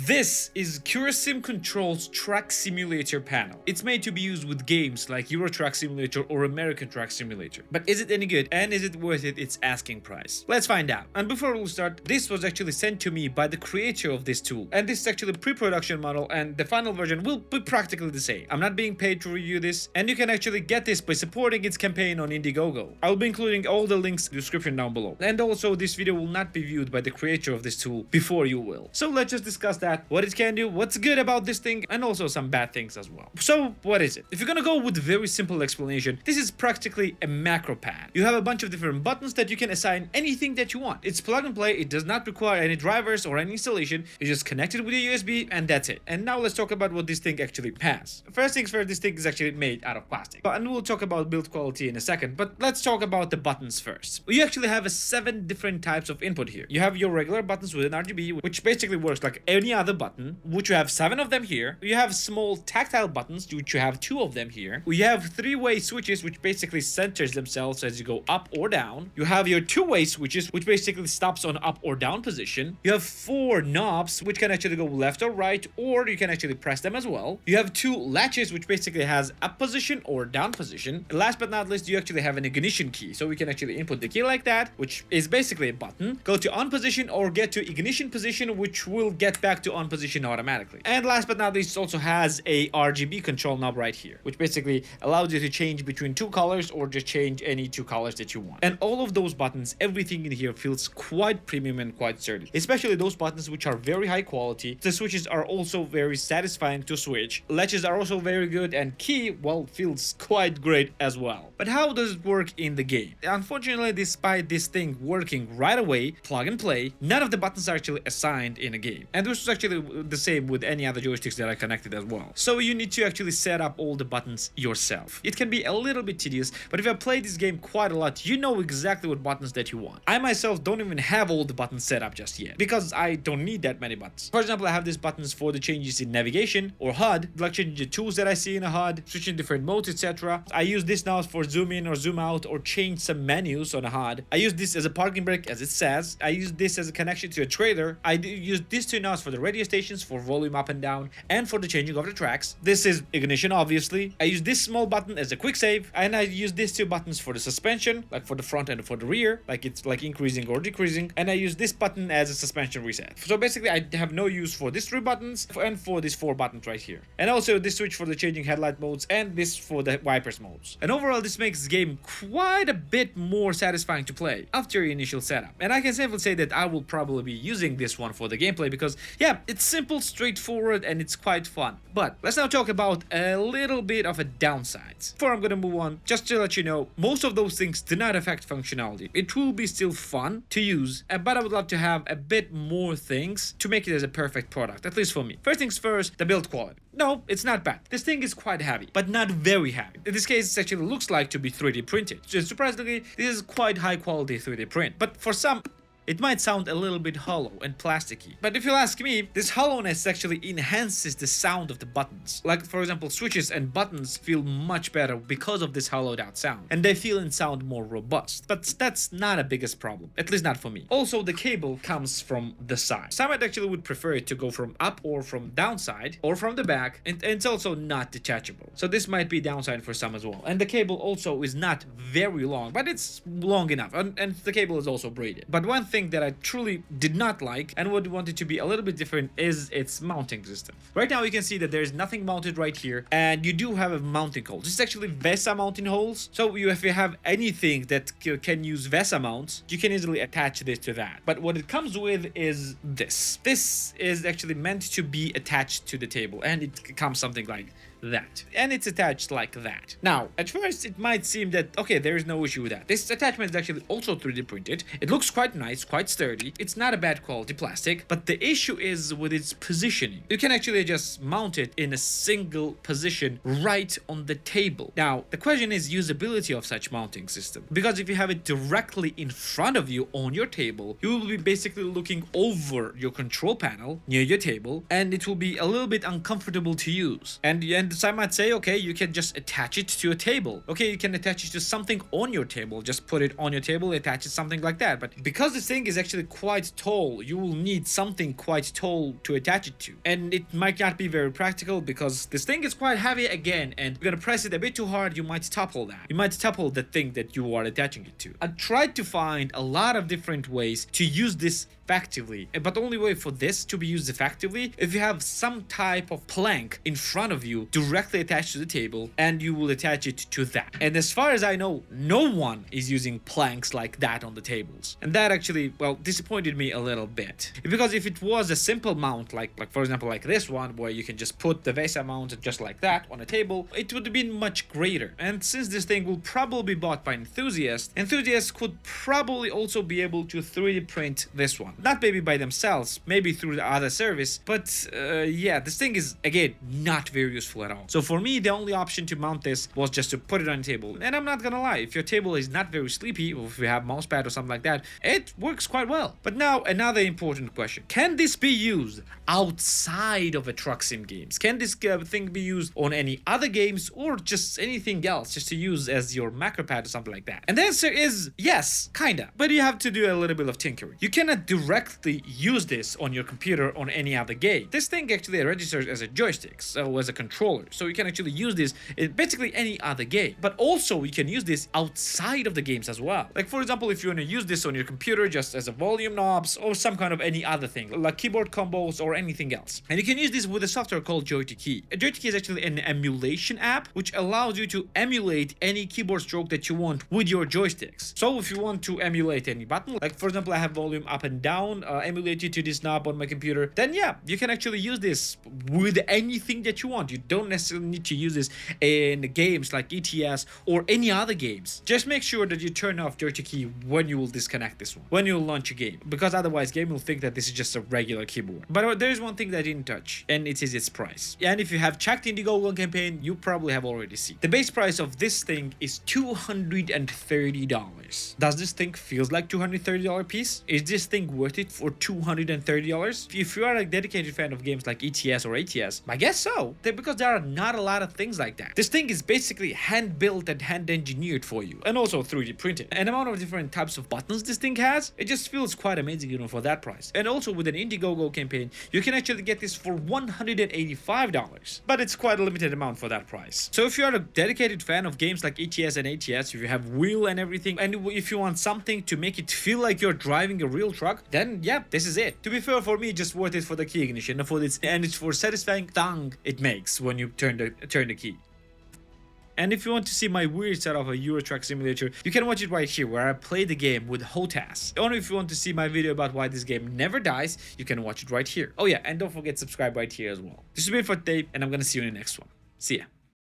This is Curasim Control's Track Simulator panel. It's made to be used with games like Euro Truck Simulator or American Truck Simulator. But is it any good and is it worth its asking price? Let's find out. And before we start, this was actually sent to me by the creator of this tool. And this is actually a pre-production model and the final version will be practically the same. I'm not being paid to review this and you can actually get this by supporting its campaign on Indiegogo. I'll be including all the links in the description down below. And also this video will not be viewed by the creator of this tool before you will. So let's just discuss that, what it can do, what's good about this thing, and also some bad things as well. So what is it? If you're gonna go with a very simple explanation, this is practically a macro pad. You have a bunch of different buttons that you can assign anything that you want. It's plug and play, it does not require any drivers or any installation, you just connect it with a USB and that's it. And now let's talk about what this thing actually has. First things first, this thing is actually made out of plastic. And we'll talk about build quality in a second, but let's talk about the buttons first. You actually have 7 different types of input here. You have your regular buttons with an RGB, which basically works like any other button, which you have 7 of them here. You have small tactile buttons, which you have 2 of them here. You have 3-way switches, which basically centers themselves as you go up or down. You have your 2-way switches, which basically stops on up or down position. You have 4 knobs, which can actually go left or right, or you can actually press them as well. You have 2 latches, which basically has up position or down position. And last but not least, you actually have an ignition key, so we can actually input the key like that, which is basically a button, go to on position or get to ignition position, which will get back to on position automatically. And last but not least, it also has a RGB control knob right here, which basically allows you to change between 2 colors or just change any 2 colors that you want. And all of those buttons, everything in here feels quite premium and quite sturdy, especially those buttons which are very high quality. The switches are also very satisfying to switch. Latches are also very good and key, well, feels quite great as well. But how does it work in the game? Unfortunately, despite this thing working right away, plug and play, none of the buttons are actually assigned in a game. And this is actually the same with any other joysticks that are connected as well. So you need to actually set up all the buttons yourself. It can be a little bit tedious, but if you have played this game quite a lot, you know exactly what buttons that you want. I myself don't even have all the buttons set up just yet, because I don't need that many buttons. For example, I have these buttons for the changes in navigation or HUD, like changing the tools that I see in a HUD, switching different modes, etc. I use this now for zoom in or zoom out or change some menus on a HUD. I use this as a parking brake, as it says. I use this as a connection to a trailer. I use these 2 knobs for the radio stations, for volume up and down, and for the changing of the tracks. This is ignition, obviously. I use this small button as a quick save, and I use these 2 buttons for the suspension, like for the front and for the rear, like it's like increasing or decreasing, and I use this button as a suspension reset. So basically, I have no use for these 3 buttons and for these 4 buttons right here. And also this switch for the changing headlight modes and this for the wipers modes. And overall, this makes the game quite a bit more satisfying to play after your initial setup. And I can safely say that I will probably be using this one for the gameplay because, yeah, it's simple, straightforward, and it's quite fun. But let's now talk about a little bit of a downsides. Before I'm gonna move on, just to let you know, most of those things do not affect functionality. It will be still fun to use, but I would love to have a bit more things to make it as a perfect product, at least for me. First things first, the build quality. No, it's not bad. This thing is quite heavy, but not very heavy. In this case, it actually looks like to be 3D printed. So surprisingly, this is quite high quality 3D print. But for some, it might sound a little bit hollow and plasticky, but if you'll ask me, this hollowness actually enhances the sound of the buttons. Like, for example, switches and buttons feel much better because of this hollowed out sound, and they feel and sound more robust. But that's not a biggest problem, at least not for me. Also, the cable comes from the side. Some actually would prefer it to go from up or from downside or from the back, and it's also not detachable. So this might be downside for some as well. And the cable also is not very long, but it's long enough, and the cable is also braided. But one thing that I truly did not like and would want it to be a little bit different is its mounting system. Right now you can see that there's nothing mounted right here, and you do have a mounting hole. This is actually VESA mounting holes, so if you have anything that can use VESA mounts, you can easily attach this to that. But what it comes with is this. This is actually meant to be attached to the table, and it comes something like that, and it's attached like that. Now, at first it might seem that okay, there is no issue with that. This attachment is actually also 3D printed. It looks quite nice, quite sturdy. It's not a bad quality plastic, but the issue is with its positioning. You can actually just mount it in a single position right on the table. Now, the question is usability of such mounting system, because if you have it directly in front of you on your table, you will be basically looking over your control panel near your table, and it will be a little bit uncomfortable to use. And some might say, okay, you can just attach it to a table. Okay, you can attach it to something on your table. Just put it on your table, attach it something like that. But because this thing is actually quite tall, you will need something quite tall to attach it to. And it might not be very practical because this thing is quite heavy again, and you're gonna press it a bit too hard, you might topple that. You might topple the thing that you are attaching it to. I tried to find a lot of different ways to use this effectively, but the only way for this to be used effectively, if you have some type of plank in front of you directly attached to the table, and you will attach it to that. And as far as I know, no one is using planks like that on the tables, and that actually, well, disappointed me a little bit, because if it was a simple mount, like for example like this one, where you can just put the VESA mount just like that on a table, it would have been much greater. And since this thing will probably be bought by enthusiasts could probably also be able to 3D print this one. Not maybe by themselves, maybe through the other service, but yeah, this thing is again not very useful at all. So for me, the only option to mount this was just to put it on a table. And I'm not gonna lie, if your table is not very sleepy, or if you have mousepad or something like that, it works quite well. But now another important question: can this be used outside of a truck sim games? Can this thing be used on any other games, or just anything else, just to use as your macro pad or something like that? And the answer is yes, kinda, but you have to do a little bit of tinkering. You cannot directly use this on your computer on any other game. This thing actually registers as a joystick, so as a controller, so you can actually use this in basically any other game. But also you can use this outside of the games as well. Like for example, if you want to use this on your computer just as a volume knobs or some kind of any other thing like keyboard combos or anything else. And you can use this with a software called Joy2Key. Joy2Key is actually an emulation app which allows you to emulate any keyboard stroke that you want with your joysticks. So if you want to emulate any button, like for example I have volume up and down emulated to this knob on my computer, then yeah, you can actually use this with anything that you want. You don't necessarily need to use this in games like ETS or any other games. Just make sure that you turn off Joy2Key when you will disconnect this one, when you will launch a game, because otherwise game will think that this is just a regular keyboard. But there is one thing that I didn't touch, and it is its price. And if you have checked Indiegogo campaign, you probably have already seen. The base price of this thing is $230. Does this thing feels like $230 piece? Is this thing worth it for $230? If you are a dedicated fan of games like ETS or ATS, I guess so, because there are not a lot of things like that. This thing is basically hand built and hand engineered for you, and also 3D printed. An amount of different types of buttons this thing has, it just feels quite amazing, you know, for that price. And also with an Indiegogo campaign, you can actually get this for $185, but it's quite a limited amount for that price. So if you are a dedicated fan of games like ETS and ATS, if you have wheel and everything, and if you want something to make it feel like you're driving a real truck, then yeah, this is it. To be fair, for me, just worth it for the key ignition, and it's for satisfying thang it makes when you turn the key. And if you want to see my weird setup of a Euro Truck Simulator, you can watch it right here, where I play the game with HOTAS. Or if you want to see my video about why this game never dies, you can watch it right here. Oh yeah, and don't forget to subscribe right here as well. This has been it for today, and I'm gonna see you in the next one. See ya.